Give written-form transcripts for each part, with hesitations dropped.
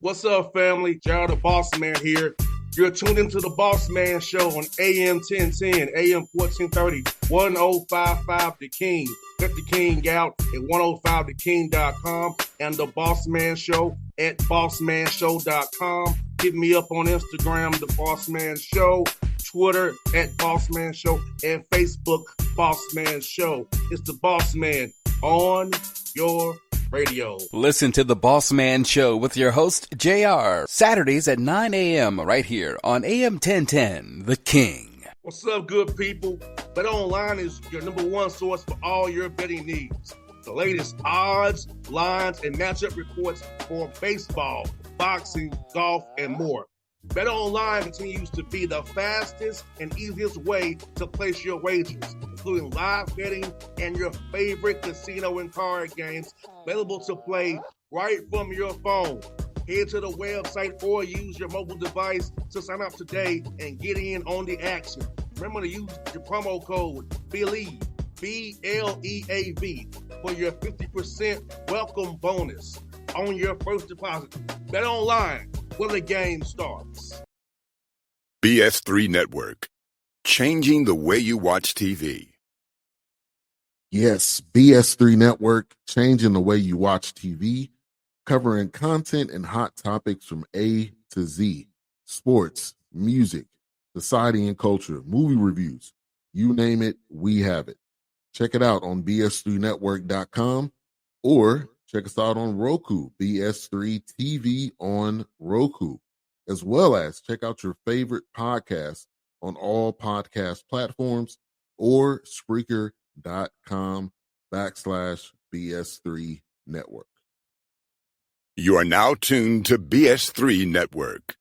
What's up, family? Gerald the Bossman here. You're tuned into the Bossman Show on AM 1010, AM 1430, 1055 The King. Let the King out at 105theking.com and the Bossman Show at bossmanshow.com. Hit me up on Instagram, The Bossman Show, Twitter at Bossman Show, and Facebook, Bossman Show. It's the Bossman on your radio. Listen to the Bossman Show with your host, JR, Saturdays at 9 a.m. right here on AM 1010, The King. What's up, good people? BetOnline is your number one source for all your betting needs. The latest odds, lines, and matchup reports for baseball, boxing, golf, and more. BetOnline continues to be the fastest and easiest way to place your wagers, including live betting and your favorite casino and card games available to play right from your phone. Head to the website or use your mobile device to sign up today and get in on the action. Remember to use your promo code BELIEVE, B-L-E-A-V, for your 50% welcome bonus on your first deposit. BetOnline, where the game starts. BS3 Network, changing the way you watch TV. Yes, BS3 Network, changing the way you watch TV, covering content and hot topics from A to Z, sports, music, society and culture, movie reviews, you name it, we have it. Check it out on bs3network.com or check us out on Roku, BS3 TV on Roku, as well as check out your favorite podcasts on all podcast platforms or Spreaker.com/BS3 Network. You are now tuned to BS3 Network.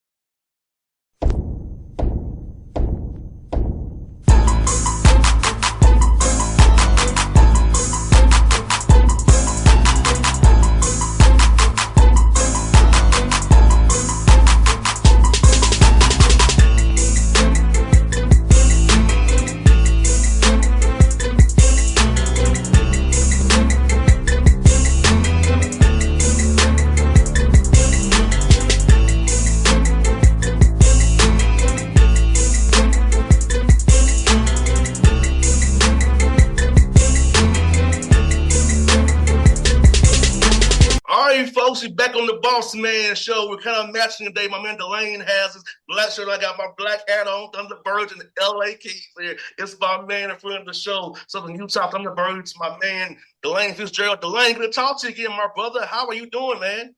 Folks, we're back on the Bossman Show. We're kind of matching today. My man DeLane has his black shirt. I got my black hat on. Thunderbirds and the LA Keys here. It's my man in front of the show. Southern Utah Thunderbirds, my man DeLane Fitzgerald. DeLane, good to talk to you again, my brother. How are you doing, man?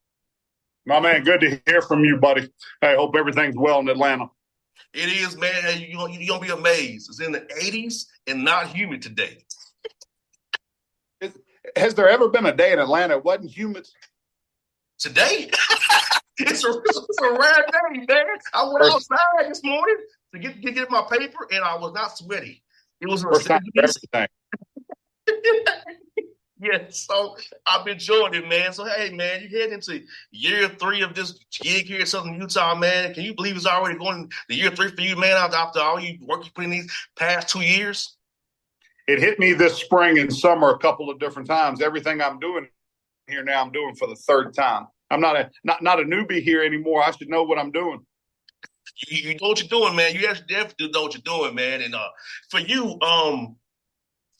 My man, good to hear from you, buddy. I hope everything's well in Atlanta. It is, man. Hey, you're going to be amazed. It's in the 80s and not humid today. Has there ever been a day in Atlanta it wasn't humid? Today? it's a rare day, man. I went outside this morning to get my paper, and I was not sweaty. It was first time for everything. Yeah, so I've been enjoying it, man. So, hey, man, you head into year 3 of this gig here in Southern Utah, man. Can you believe it's already going to year 3 for you, man, after all you work you put in these past 2 years? It hit me this spring and summer a couple of different times. Everything I'm doing here now, I'm doing for the third time. I'm not a newbie here anymore. I should know what I'm doing. You know what you're doing, man. You actually definitely know what you're doing, man. And for you,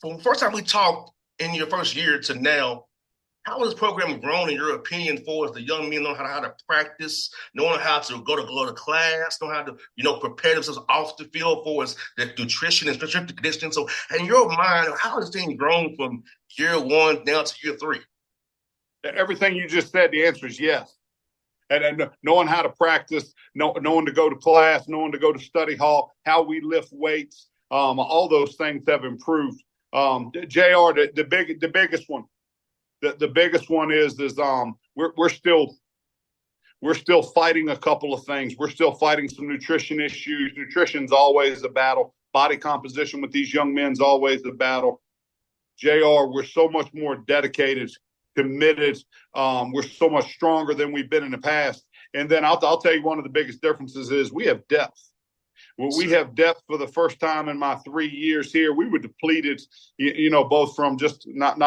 from the first time we talked in your first year to now, how has this program grown in your opinion for the young men knowing how to practice, knowing how to go to class, knowing how to, prepare themselves off the field for the nutrition and strength conditioning? So in your mind, how has this thing grown from year 1 now to year 3? Everything you just said, the answer is yes. And knowing how to practice, knowing to go to class, knowing to go to study hall, how we lift weights, all those things have improved. JR, the biggest one, the biggest one is we're still fighting a couple of things. We're still fighting some nutrition issues. Nutrition's always a battle. Body composition with these young men's always a battle. JR, we're so much more dedicated, committed. We're so much stronger than we've been in the past. And then I'll tell you one of the biggest differences is we have depth. We have depth for the first time in my 3 years here. We were depleted, both from just not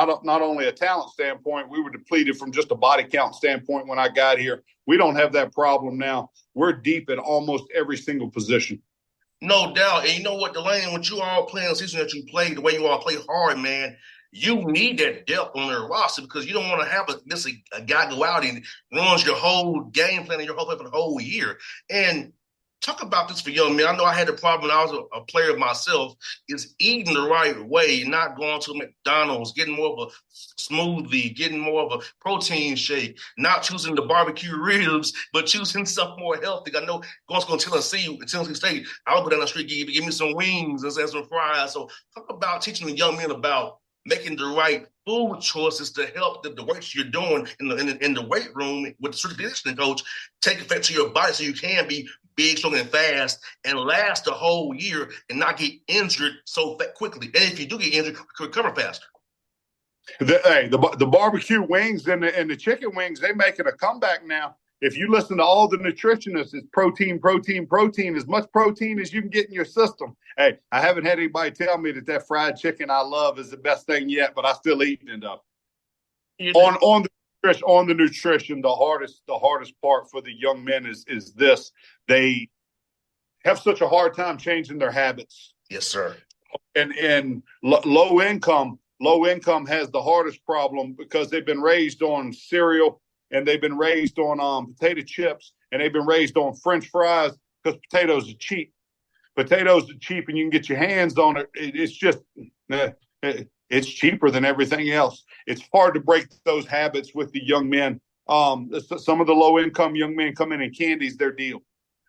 only a talent standpoint, we were depleted from just a body count standpoint when I got here. We don't have that problem now. We're deep at almost every single position. No doubt. And you know what, DeLane, when you all playing the season that you played, the way you all play hard, man, you need that depth on their roster because you don't want to have a guy go out and runs your whole game plan and your whole play for the whole year. And talk about this for young men. I know I had a problem when I was a player myself, is eating the right way, not going to McDonald's, getting more of a smoothie, getting more of a protein shake, not choosing the barbecue ribs, but choosing something more healthy. I know going to Tennessee State, I'll go down the street, give me some wings and some fries. So talk about teaching the young men about making the right food choices to help the weights you're doing in the weight room with the strength conditioning coach take effect to your body so you can be big, strong, and fast and last the whole year and not get injured so quickly. And if you do get injured, recover faster. The barbecue wings and the chicken wings, they're making a comeback now. If you listen to all the nutritionists, it's protein, as much protein as you can get in your system. Hey, I haven't had anybody tell me that fried chicken I love is the best thing yet, but I still eating it up. On the nutrition, the hardest part for the young men is this. They have such a hard time changing their habits. Yes, sir. And low income has the hardest problem because they've been raised on cereal, and they've been raised on potato chips, and they've been raised on French fries because potatoes are cheap. Potatoes are cheap, and you can get your hands on it. It's just it's cheaper than everything else. It's hard to break those habits with the young men. Some of the low-income young men come in and candy's their deal.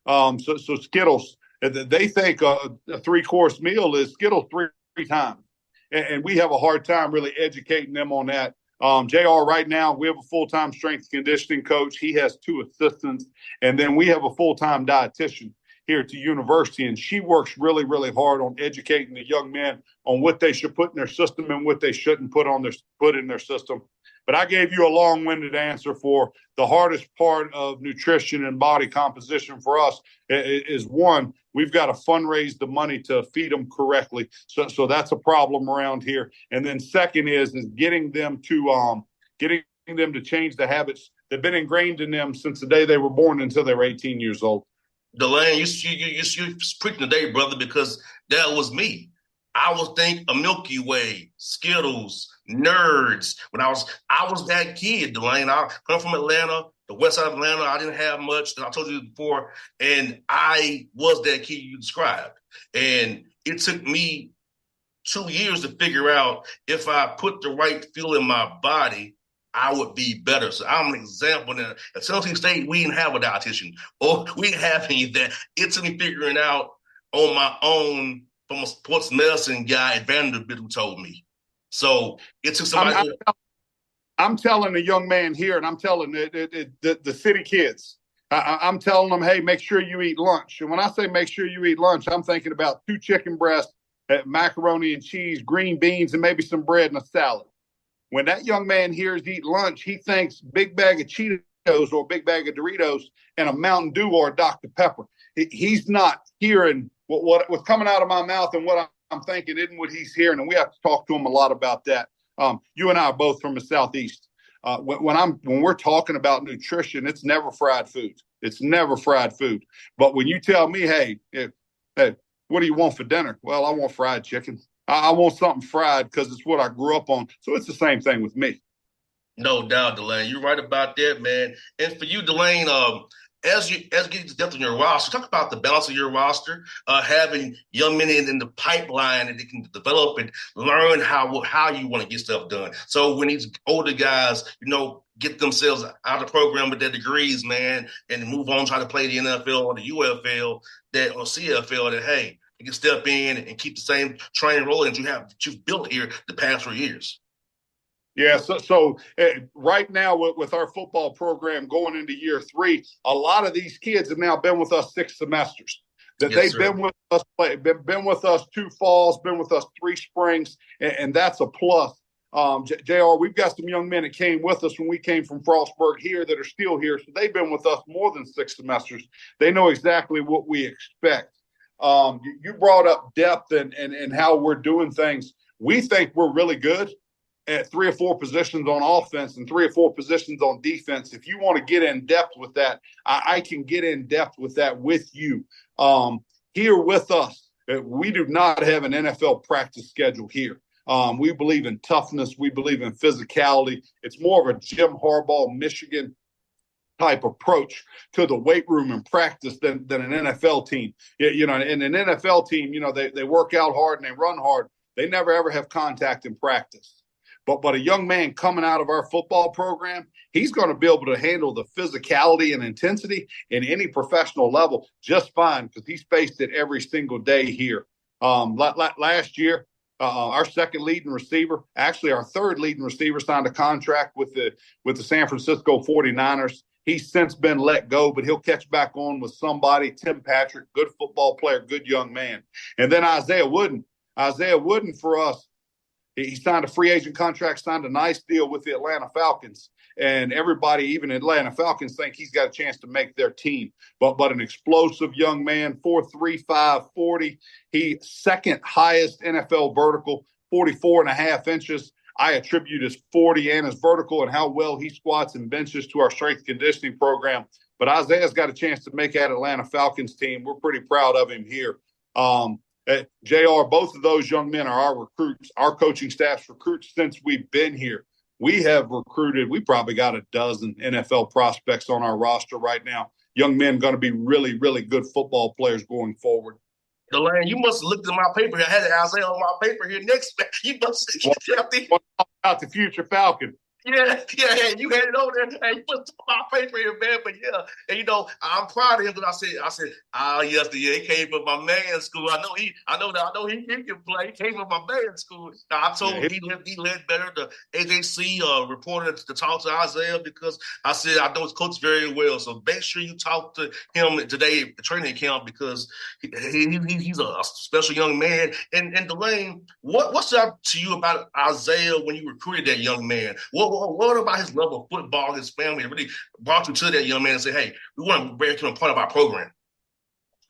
So Skittles, they think a 3-course meal is Skittles three times, and we have a hard time really educating them on that. JR, right now, we have a full-time strength conditioning coach. He has 2 assistants. And then we have a full-time dietitian here at the university. And she works really, really hard on educating the young men on what they should put in their system and what they shouldn't put in their system. But I gave you a long-winded answer for the hardest part of nutrition and body composition for us is one, we've got to fundraise the money to feed them correctly. So that's a problem around here. And then second is getting them to change the habits that have been ingrained in them since the day they were born until they were 18 years old. DeLane, you preaching today, brother, because that was me. I was thinking a Milky Way, Skittles, Nerds. When I was that kid, DeLane. I come from Atlanta, the west side of Atlanta. I didn't have much, I told you before, and I was that kid you described. And it took me 2 years to figure out if I put the right fuel in my body, I would be better. So I'm an example. Now, at Tennessee State, we didn't have a dietitian, or we didn't have any of that. It took me figuring out on my own from a sports medicine guy at Vanderbilt who told me. So it took somebody. I'm telling the young man here, and I'm telling the city kids, I'm telling them, hey, make sure you eat lunch. And when I say make sure you eat lunch, I'm thinking about 2 chicken breasts, macaroni and cheese, green beans, and maybe some bread and a salad. When that young man hears eat lunch, he thinks big bag of Cheetos or a big bag of Doritos and a Mountain Dew or a Dr. Pepper. He's not hearing what's coming out of my mouth, and what I'm thinking isn't what he's hearing. And we have to talk to him a lot about that. You and I are both from the Southeast. When we're talking about nutrition, it's never fried food. It's never fried food. But when you tell me, hey, what do you want for dinner? Well, I want fried chicken. I want something fried because it's what I grew up on. So it's the same thing with me. No doubt, DeLane. You're right about that, man. And for you, DeLane, as you get to depth on your roster, talk about the balance of your roster, having young men in the pipeline that they can develop and learn how you want to get stuff done. So when these older guys, get themselves out of the program with their degrees, man, and move on, try to play the NFL or the UFL or CFL, that, hey, you can step in and keep the same train rolling that you've built here the past 3 years. Yeah, so right now with our football program going into year 3, a lot of these kids have now been with us 6 semesters. They've been with us, been with us 2 falls, been with us 3 springs, and that's a plus. JR, we've got some young men that came with us when we came from Frostburg here that are still here, so they've been with us more than 6 semesters. They know exactly what we expect. You brought up depth and how we're doing things. We think we're really good at 3 or 4 positions on offense and 3 or 4 positions on defense. If you want to get in depth with that, I can get in depth with that with you. Here with us, we do not have an NFL practice schedule here. We believe in toughness. We believe in physicality. It's more of a Jim Harbaugh, Michigan type approach to the weight room and practice than an NFL team. In an NFL team, they work out hard and they run hard. They never, ever have contact in practice. But a young man coming out of our football program, he's going to be able to handle the physicality and intensity in any professional level just fine because he's faced it every single day here. Last year, our second leading receiver, actually our third leading receiver, signed a contract with the San Francisco 49ers. He's since been let go, but he'll catch back on with somebody. Tim Patrick, good football player, good young man. And then Isaiah Wooden for us, he signed a free agent contract, signed a nice deal with the Atlanta Falcons. And everybody, even Atlanta Falcons, think he's got a chance to make their team. But an explosive young man, 4'3", 540. He second highest NFL vertical, 44.5 inches. I attribute his 40 and his vertical and how well he squats and benches to our strength conditioning program. But Isaiah's got a chance to make that Atlanta Falcons team. We're pretty proud of him here. JR, both of those young men are our recruits. Our coaching staff's recruits since we've been here. We have recruited, we probably got a dozen NFL prospects on our roster right now. Young men going to be really, really good football players going forward. DeLane, you must have looked at my paper. I had Isaiah on my paper here next. You must have about the future Falcon. Yeah, you had it on there. Hey, you put my paper here, man. But yeah, and I'm proud of him because I said, yes, he came from my man's school. I know he can play. He came from my man's school. Now, I told him he led better. The AJC reported to talk to Isaiah because I said I know his coach very well. So make sure you talk to him today at the training camp because he's a special young man. And DeLane, what stood out to you about Isaiah when you recruited that young man? What about his love of football, his family, really brought you to that young man and say, hey, we want to bring him a part of our program?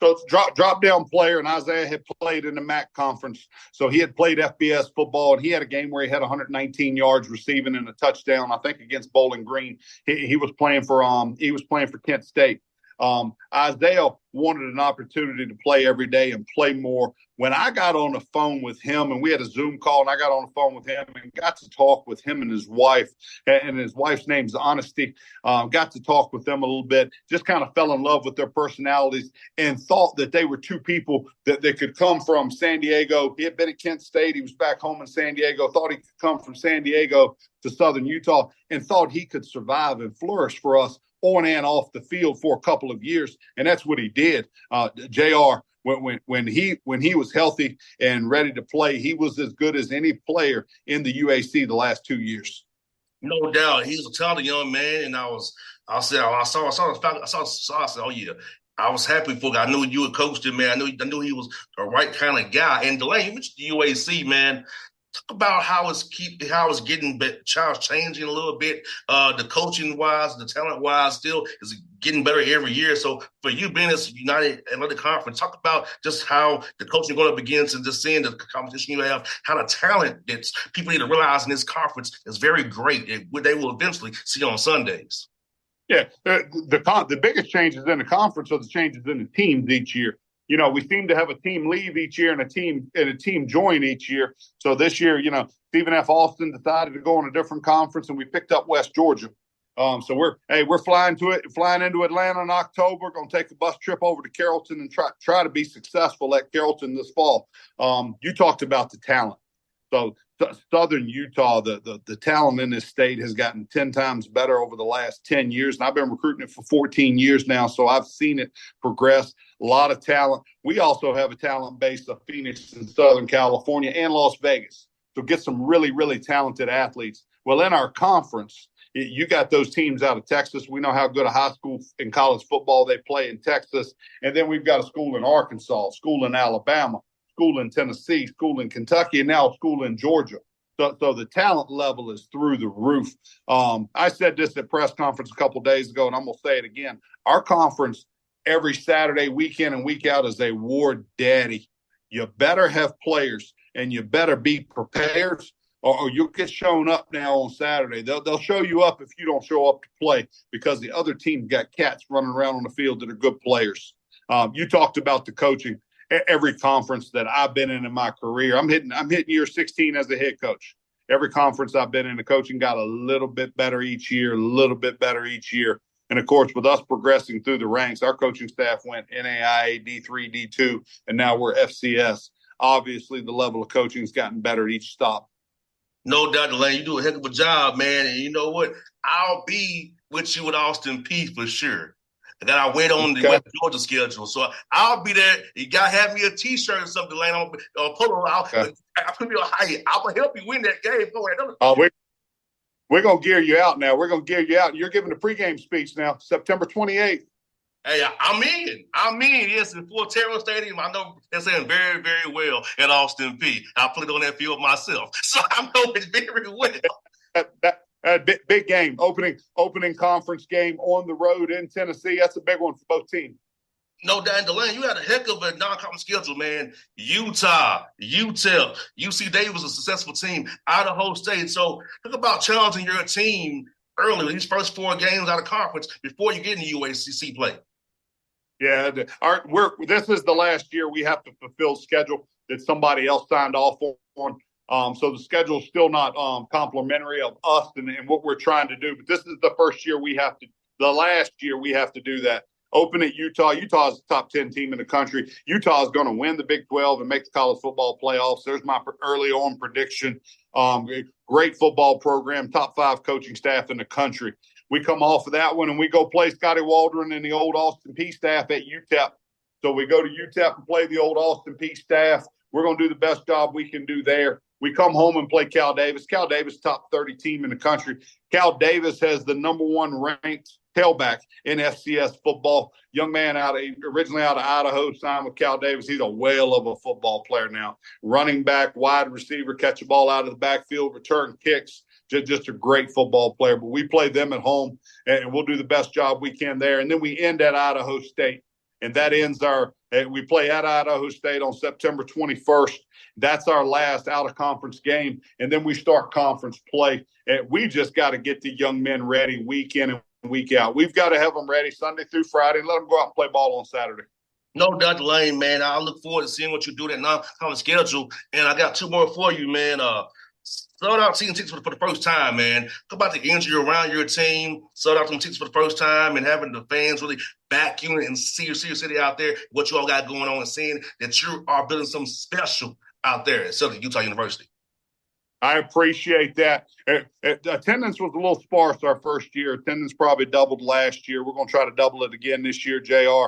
So it's drop-down player, and Isaiah had played in the MAC conference. So he had played FBS football, and he had a game where he had 119 yards receiving and a touchdown, I think, against Bowling Green. He was playing for Kent State. Isaiah wanted an opportunity to play every day and play more. When I got on the phone with him, and we had a Zoom call, and I got on the phone with him and got to talk with him and his wife, and his wife's name's Honesty, got to talk with them a little bit, just kind of fell in love with their personalities and thought that they were two people that they could come from San Diego. He had been at Kent State. He was back home in San Diego, thought he could come from San Diego to Southern Utah and thought he could survive and flourish for us on and off the field for a couple of years, and that's what he did. JR, when he was healthy and ready to play, he was as good as any player in the UAC the last 2 years. No doubt, he's a talented young man, and I said, oh yeah. I was happy for him. I knew you had coached him, man. I knew he was the right kind of guy. And DeLane, you mentioned the UAC, man. Talk about how it's getting changing a little bit. The coaching wise, the talent wise, still is getting better every year. So for you being at United Athletic Conference, talk about just how the coaching going to begin to just seeing the competition you have, how the talent that people need to realize in this conference is very great. They will eventually see on Sundays. Yeah, the biggest changes in the conference are the changes in the teams each year. We seem to have a team leave each year and a team join each year. So this year, Stephen F. Austin decided to go on a different conference, and we picked up West Georgia. So we're flying into Atlanta in October. Going to take a bus trip over to Carrollton and try to be successful at Carrollton this fall. You talked about the talent. So Southern Utah, the talent in this state has gotten 10 times better over the last 10 years. And I've been recruiting it for 14 years now, so I've seen it progress. A lot of talent. We also have a talent base of Phoenix and Southern California and Las Vegas. So get some really, really talented athletes. Well, in our conference, you got those teams out of Texas. We know how good a high school and college football they play in Texas. And then we've got a school in Arkansas, school in Alabama, school in Tennessee, school in Kentucky, and now a school in Georgia. So the talent level is through the roof. I said this at press conference a couple of days ago, and I'm going to say it again. Our conference every Saturday, week in and week out, is a war daddy. You better have players, and you better be prepared, or you'll get shown up now on Saturday. They'll show you up if you don't show up to play, because the other team got cats running around on the field that are good players. You talked about the coaching. Every conference that I've been in my career, I'm hitting year 16 as a head coach. Every conference I've been in, the coaching got a little bit better each year, a little bit better each year. And, of course, with us progressing through the ranks, our coaching staff went NAIA, D3, D2, and now we're FCS. Obviously, the level of coaching has gotten better at each stop. No doubt, DeLane, you do a heck of a job, man. And you know what? I'll be with you at Austin Peay for sure. I got to wait on the West Georgia schedule. So I'll be there. You got to have me a T-shirt or something, DeLane. I'll polo. I'll help you win that game. Go ahead. We're going to gear you out now. We're going to gear you out. You're giving a pregame speech now, September 28th. Hey, I'm in. Yes, in Fort Terrell Stadium. I know they're saying very, very well at Austin Peay. I played on that field myself, so I know it very well. Big game, opening conference game on the road in Tennessee. That's a big one for both teams. No doubt, DeLane, you had a heck of a non-conference schedule, man. Utah, UTEP, UC Davis, a successful team, Idaho State. So think about challenging your team early, these first 4 games out of conference before you get into UACC play. Yeah, this is the last year we have to fulfill schedule that somebody else signed off on. So the schedule is still not complimentary of us and what we're trying to do. But this is the first year the last year we have to do that. Open at Utah. Utah is the top 10 team in the country. Utah is going to win the Big 12 and make the college football playoffs. There's my early on prediction. Great football program, top 5 coaching staff in the country. We come off of that one and we go play Scotty Waldron and the old Austin Peay staff at UTEP. So we go to UTEP and play the old Austin Peay staff. We're going to do the best job we can do there. We come home and play Cal Davis. Cal Davis, top 30 team in the country. Cal Davis has the number 1 ranked tailback in FCS football. Young man originally out of Idaho, signed with Cal Davis. He's a whale of a football player now. Running back, wide receiver, catch a ball out of the backfield, return kicks. Just a great football player. But we play them at home, and we'll do the best job we can there. And then we end at Idaho State. And that ends we play at Idaho State on September 21st. That's our last out-of-conference game. And then we start conference play. And we just got to get the young men ready week in and week out. We've got to have them ready Sunday through Friday and let them go out and play ball on Saturday. No doubt, DeLane, man. I look forward to seeing what you do that non-conference schedule. And I got 2 more for you, man. Sold out season tickets for the first time, man. Talk about the energy around your team. Sold out some tickets for the first time and having the fans really back you and see your city out there, what you all got going on, and seeing that you are building something special out there at Southern Utah University. I appreciate that. Attendance was a little sparse our first year. Attendance probably doubled last year. We're going to try to double it again this year, JR.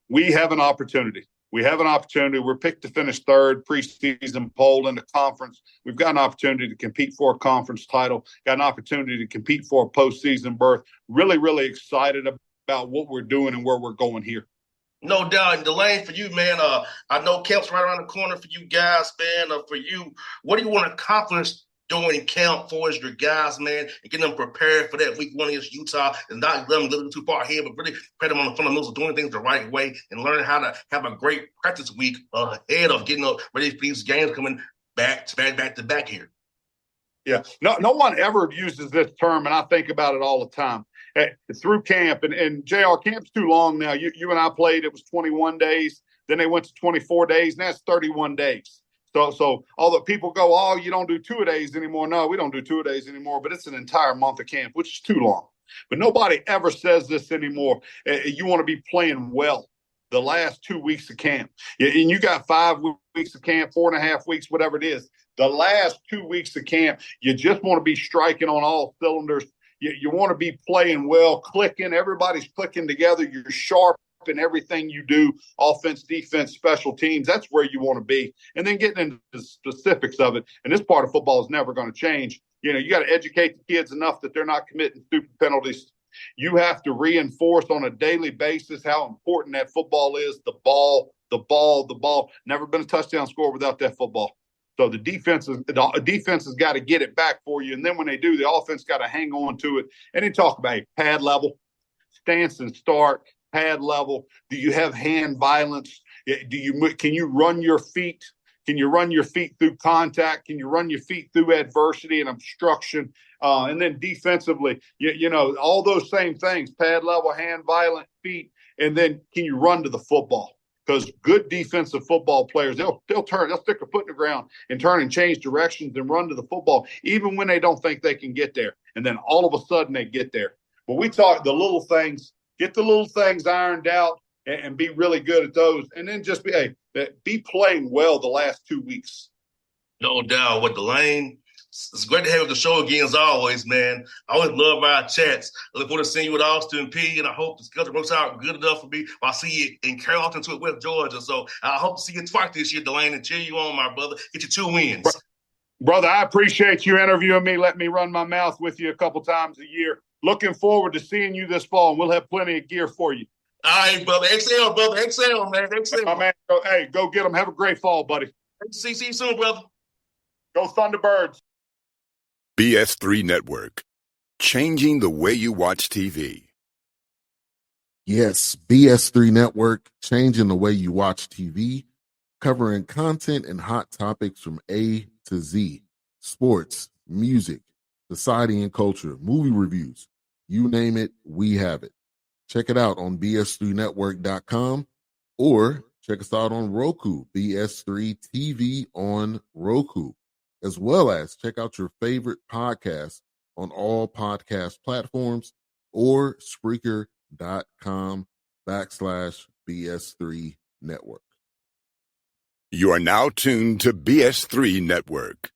We have an opportunity. We're picked to finish 3rd preseason poll in the conference. We've got an opportunity to compete for a conference title, got an opportunity to compete for a postseason berth. Really, really excited about what we're doing and where we're going here. No doubt. And DeLane, for you, man, I know camp's right around the corner for you guys, man. For you, what do you want to accomplish during camp for as your guys, man, and getting them prepared for that week 1 against Utah, and not let them go too far ahead, but really prepare them on the fundamentals of doing things the right way and learning how to have a great practice week ahead of getting up ready for these games coming back to back here. Yeah. No one ever uses this term, and I think about it all the time. Through camp, and JR, camp's too long now. You and I played, it was 21 days. Then they went to 24 days, and that's 31 days. So although people go, oh, you don't do 2-a-days anymore. No, we don't do 2-a-days anymore, but it's an entire month of camp, which is too long. But nobody ever says this anymore. You want to be playing well the last 2 weeks of camp. And you got 5 weeks of camp, 4.5 weeks, whatever it is. The last 2 weeks of camp, you just want to be striking on all cylinders. You want to be playing well, clicking. Everybody's clicking together. You're sharp in everything you do, offense, defense, special teams. That's where you want to be. And then getting into the specifics of it. And this part of football is never going to change. You got to educate the kids enough that they're not committing stupid penalties. You have to reinforce on a daily basis how important that football is. The ball. Never been a touchdown score without that football. So the defense has got to get it back for you. And then when they do, the offense got to hang on to it. And then talk about pad level, stance and start, pad level? Do you have hand violence? Can you run your feet? Can you run your feet through contact? Can you run your feet through adversity and obstruction? And then defensively, you know, all those same things, pad level, hand violent, feet. And then can you run to the football? Because good defensive football players, they'll stick a foot in the ground and turn and change directions and run to the football, even when they don't think they can get there. And then all of a sudden they get there. But we talk the little things, get the little things ironed out and be really good at those. And then just be playing well the last 2 weeks. No doubt. With DeLane, it's great to have you on the show again, as always, man. I always love our chats. I look forward to seeing you at Austin P, and I hope the schedule works out good enough for me. I'll see you in Carrollton to West Georgia. So I hope to see you twice this year, DeLane, and cheer you on, my brother. Get you 2 wins. Brother, I appreciate you interviewing me. Let me run my mouth with you a couple times a year. Looking forward to seeing you this fall, and we'll have plenty of gear for you. All right, brother. XL, brother. XL, man. XL. My man, go get them. Have a great fall, buddy. See you soon, brother. Go Thunderbirds. BS3 Network. Changing the way you watch TV. Yes, BS3 Network, changing the way you watch TV, covering content and hot topics from A to Z. Sports, music, society and culture, movie reviews. You name it, we have it. Check it out on bs3network.com or check us out on Roku, BS3 TV on Roku, as well as check out your favorite podcast on all podcast platforms or Spreaker.com/BS3 Network. You are now tuned to BS3 Network.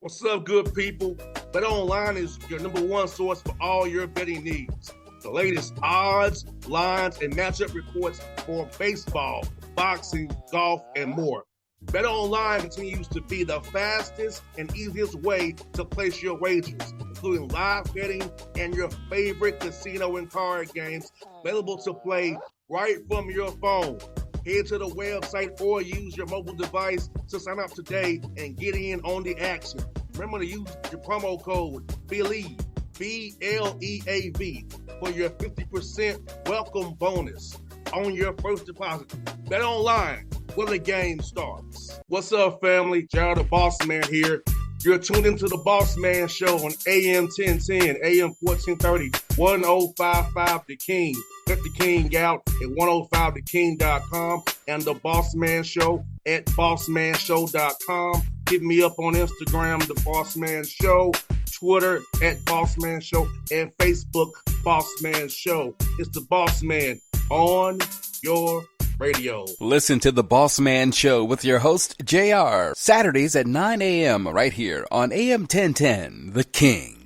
What's up, good people? BetOnline is your number one source for all your betting needs. The latest odds, lines, and matchup reports for baseball, boxing, golf, and more. BetOnline continues to be the fastest and easiest way to place your wagers, including live betting and your favorite casino and card games available to play right from your phone. Head to the website or use your mobile device to sign up today and get in on the action. Remember to use your promo code BELIEVE, BLEAV, for your 50% welcome bonus on your first deposit. Bet online where the game starts. What's up, family? Gerald the Bossman here. You're tuned into the Bossman Show on AM 1010, AM 1430, 1055 The King. Check The King out at 105theking.com and the Bossman Show at bossmanshow.com. Hit me up on Instagram, The Bossman Show, Twitter at Bossman Show, and Facebook, Bossman Show. It's the Bossman on your radio. Listen to The Bossman Show with your host, JR, Saturdays at 9 a.m. right here on AM 1010, The King.